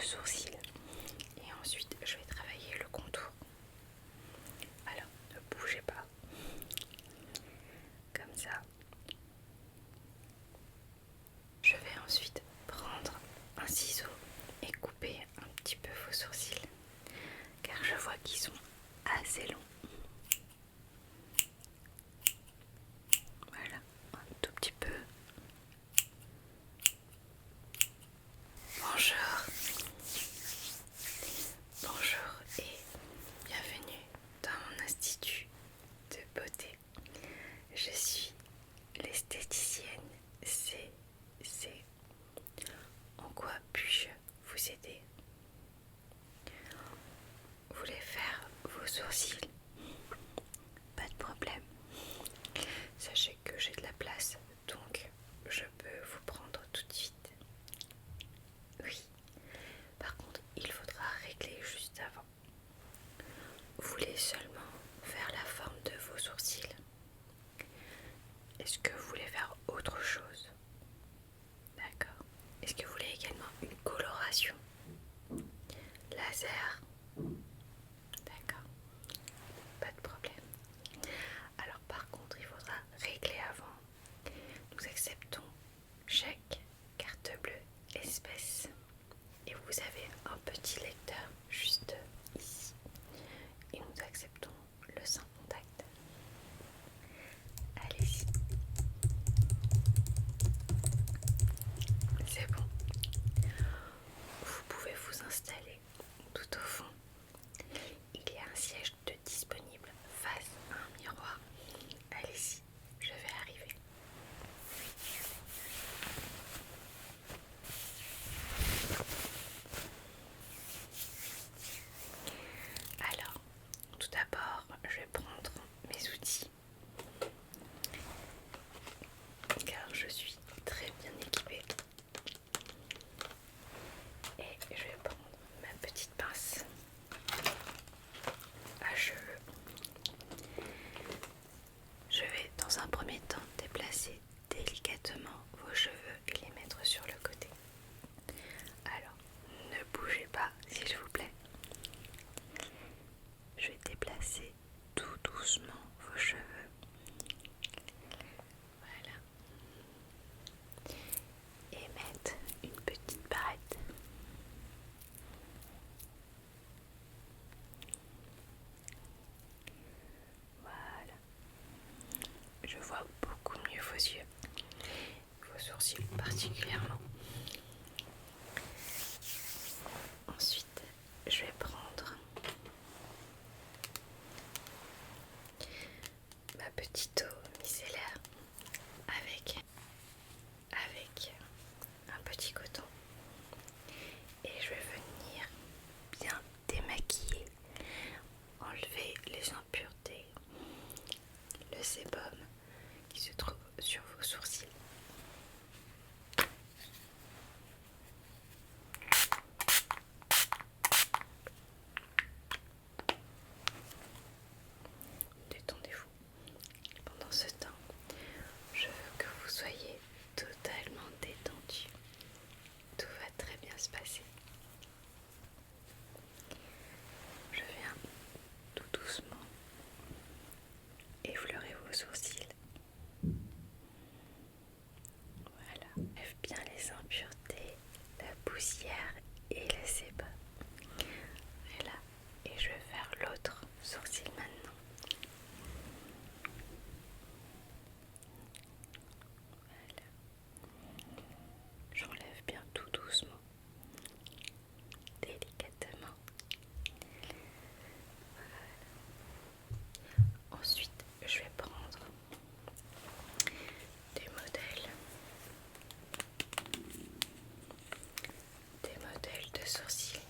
sourcil et ensuite je vais travailler le contour. Alors ne bougez pas, comme ça. Je vais ensuite prendre un ciseau et couper un petit peu vos sourcils car je vois qu'ils sont assez longs. Voilà, un tout petit peu. Bonjour, bonjour et bienvenue dans mon institut de beauté. Je suis l'esthéticienne CC. En quoi puis-je vous aider? Vous voulez faire vos sourcils? Pas de problème. Sachez que j'ai de la place, donc je peux vous prendre tout de suite. Oui, par contre, il faudra régler juste avant. Vous voulez seulement faire la forme de vos sourcils? Est-ce que vous voulez faire autre chose? D'accord. Est-ce que vous voulez également une coloration? Laser? D'accord. Pas de problème. Alors par contre, il faudra régler avant. Nous acceptons chèque, carte bleue, espèce. Et vous avez un petit lecteur juste ici. Et nous acceptons le sans contact. Allez-y. C'est bon. Vous pouvez vous installer tout au fond. Il y a un siège de disponible face à un miroir. Allez-y, je vais arriver. Alors, tout d'abord, je vais prendre mes outils car je suis très bien équipée. Et je vais prendre ma petite pince à cheveux. Je vais dans un premier temps déplacer délicatement vos cheveux et les mettre sur le côté. Alors, ne bougez pas s'il vous plaît. Je vais déplacer tout doucement vos cheveux. Voilà. Et mettre une petite barrette. Voilà. Je vois beaucoup mieux vos yeux, vos sourcils particulièrement. Ensuite, je vais prendre ma petite eau micellaire avec un petit coton et je vais venir bien démaquiller, enlever les impuretés, le sébum qui se trouve sur vos sourcils. Détendez-vous. Pendant ce temps, je veux que vous soyez totalement détendu. Tout va très bien se passer. Je viens tout doucement effleurer vos sourcils. Voilà, lève bien les impuretés, la poussière et le sébum. Voilà, et je vais faire l'autre sourcil maintenant. Voilà, j'enlève bien tout doucement, délicatement. Voilà. Ensuite, je vais prendre des modèles de sourcils.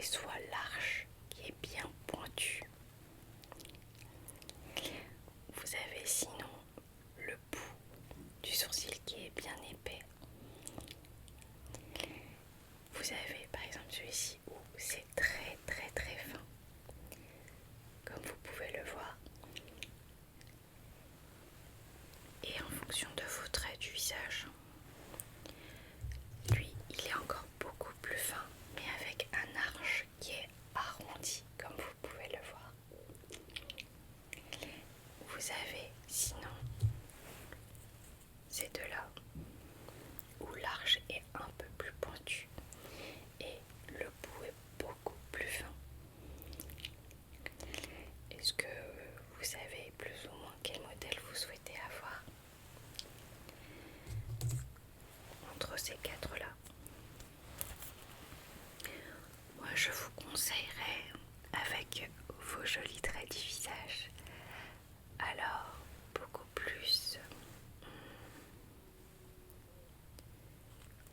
avez soit l'arche qui est bien pointue, vous avez sinon le bout du sourcil qui est bien épais. Vous avez par exemple celui-ci où c'est très très très fin, comme vous pouvez le voir. Et en fonction de vos traits du visage, lui il est encore beaucoup plus fin, mais avec un arche qui est arrondi, comme vous pouvez le voir. Vous avez sinon ces deux-là, où l'arche est un peu plus pointue et le bout est beaucoup plus fin. Est-ce que vous savez plus ou moins quel modèle vous souhaitez avoir entre ces quatre-là? Moi, je vous conseillerais avec vos jolis traits du visage, alors beaucoup plus,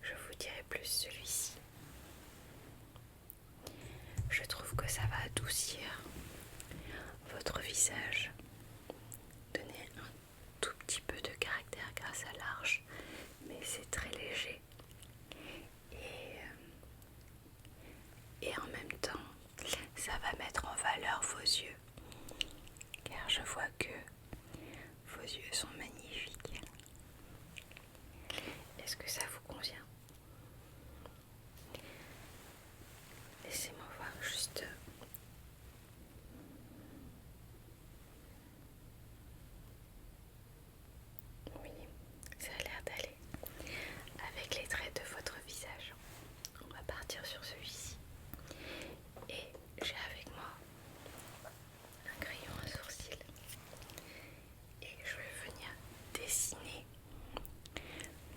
je vous dirais plus celui-ci. Je trouve que ça va adoucir votre visage, donner un tout petit peu de caractère grâce à l'arche, mais c'est très léger et en même temps ça va mettre en valeur vos yeux, car je vois que vos yeux sont magnifiques. Est-ce que ça vous convient? Laissez-moi voir juste. Oui, ça a l'air d'aller avec les traits de votre visage. On va partir sur celui-ci. Et j'ai avec moi un crayon à sourcils. Et je vais venir dessiner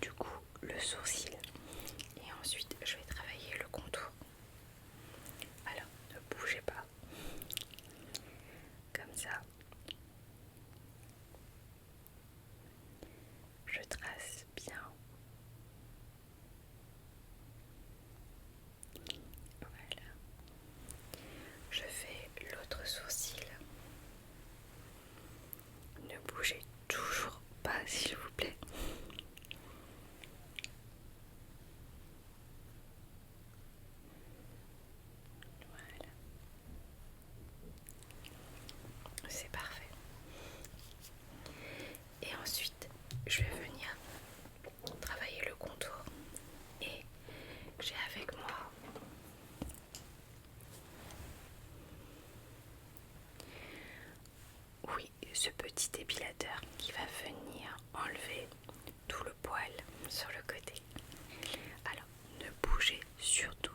du coup le sourcil. Et ensuite je vais travailler le contour. Alors ne bougez pas. Comme ça. Je trace bien. Voilà. Je fais l'autre sourcil. Ne bougez toujours pas, s'il vous plaît. Voilà. C'est parfait. Et ensuite, je vais venir travailler le contour. Et j'ai avec moi ce petit épilateur qui va venir enlever tout le poil sur le côté. Alors, ne bougez surtout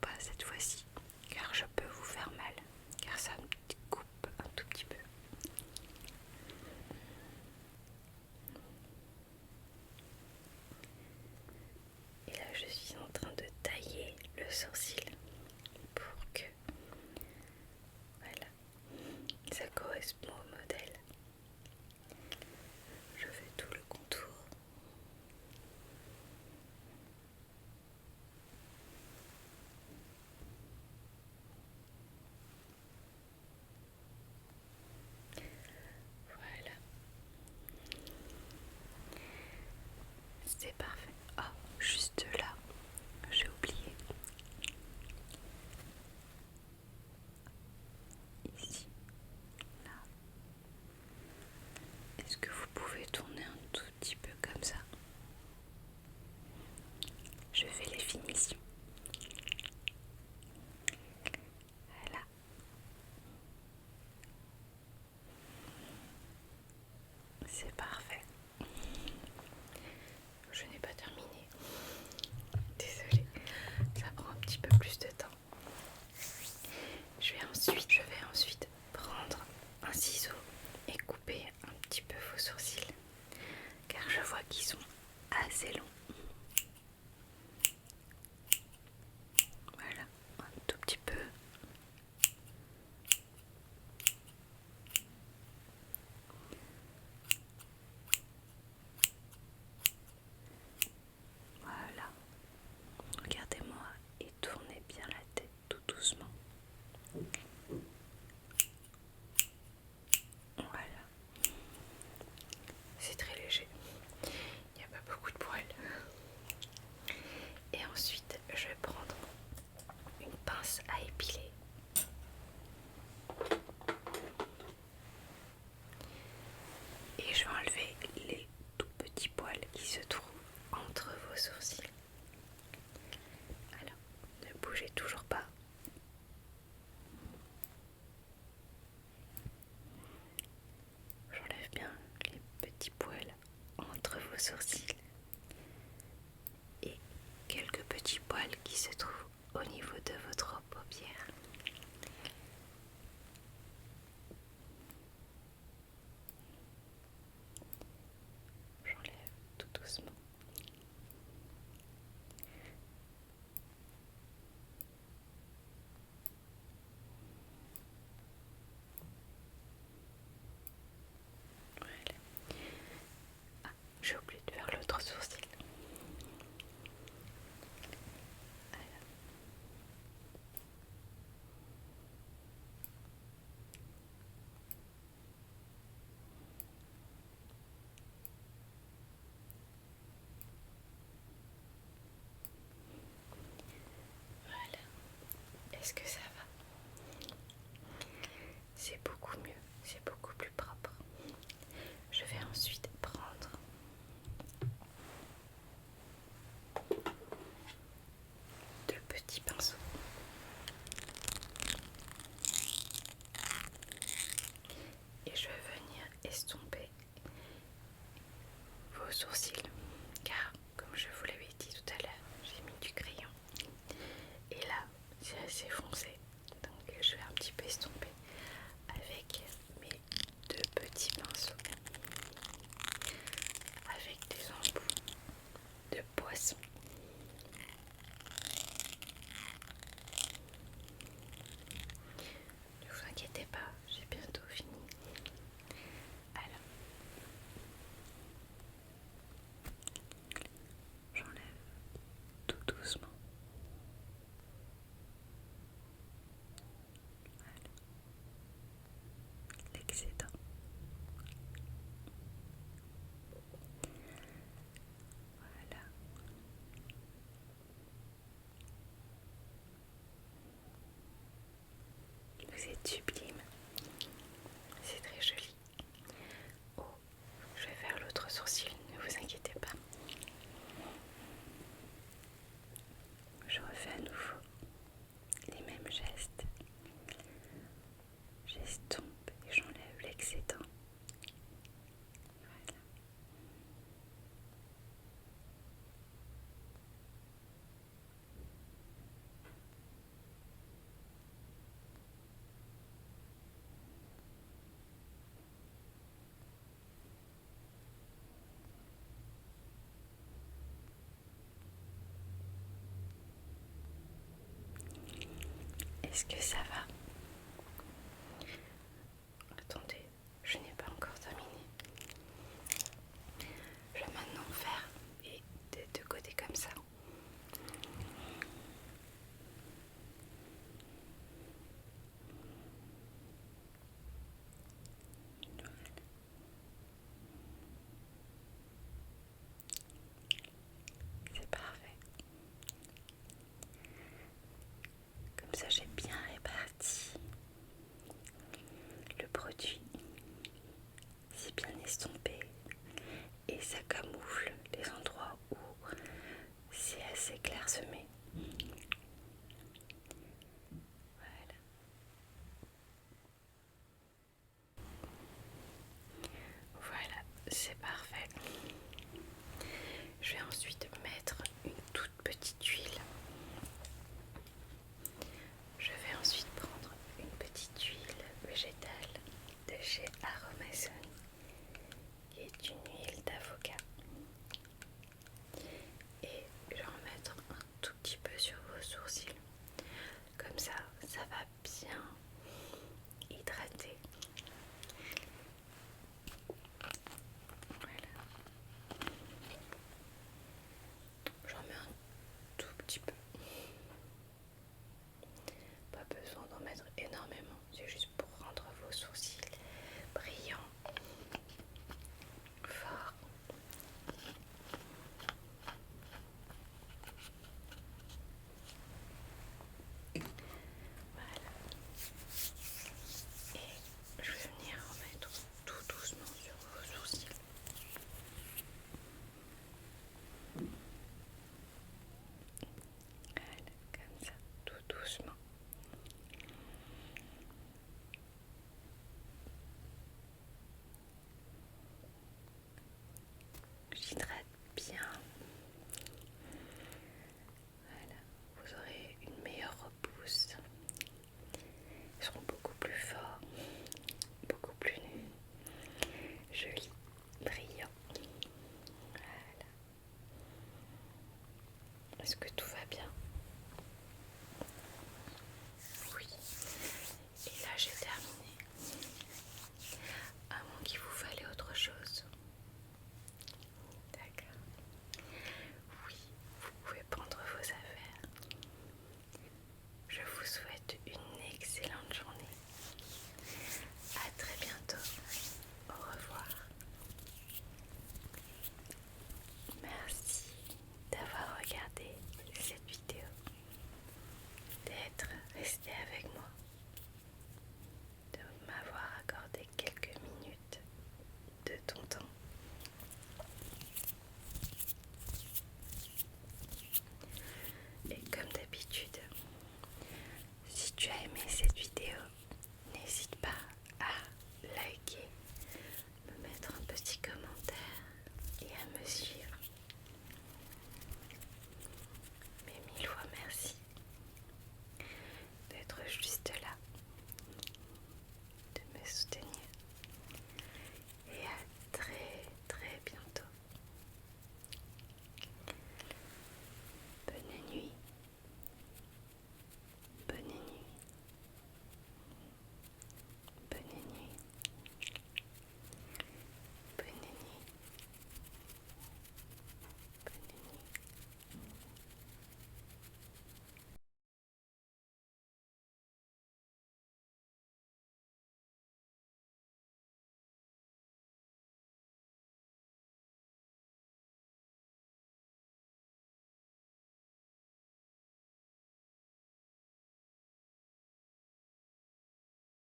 pas cette fois-ci, car je peux vous faire mal, car ça me coupe un tout petit peu. Et là, je suis en train de tailler le sourcil pour que, voilà, ça correspond au modèle. Je fais tout le contour. Voilà. C'est parfait. Ah, juste là, j'ai oublié. Ici, là. Est-ce que vous pouvez tourner un tout petit peu comme ça? Je fais les finitions. Voilà. C'est parfait. Je n'ai pas terminé. se trouve au niveau de votre paupière. J'enlève tout doucement. Voilà. Ah, j'ai oublié de faire l'autre sourcil. Voilà. Est-ce que ça va? C'est beaucoup mieux, c'est beaucoup plus propre. Je vais ensuite prendre deux petits pinceaux et je vais venir estomper vos sourcils, car comme je vous l'avais dit tout à l'heure, j'ai mis du crayon et là c'est assez foncé, donc je vais un petit peu estomper avec mes deux petits pinceaux avec des embouts de poisson. Ne vous inquiétez pas, j'ai bientôt fini. Alors, j'enlève tout doucement. Voilà. L'excédent. Voilà. Vous êtes sublime. C'est très joli. Oh, je vais faire l'autre sourcil, ne vous inquiétez pas. Je refais à nouveau les mêmes gestes. J'estompe et j'enlève l'excédent. Voilà. Est-ce que ça va? Attendez, je n'ai pas encore terminé. Je vais maintenant faire des deux côtés comme ça. C'est parfait. Comme ça, j'ai bien réparti Est-ce que tout va bien?